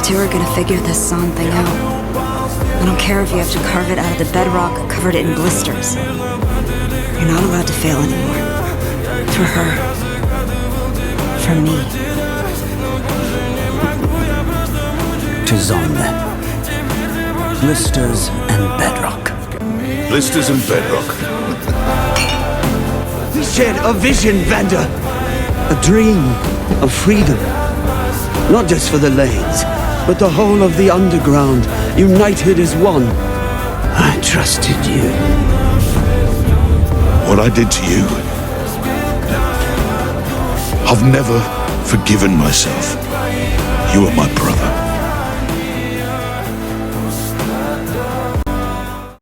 two are gonna figure this San thing out. I don't care if you have to carve it out of the bedrock, covered it in blisters. You're not allowed to fail anymore. For her. For me. To Zon, then. Blisters and bedrock. Blisters and bedrock. We shared a vision, Vander. A dream of freedom. Not just for the lanes, but the whole of the underground, united as one. I trusted you. What I did to you, I've never forgiven myself. You are my brother.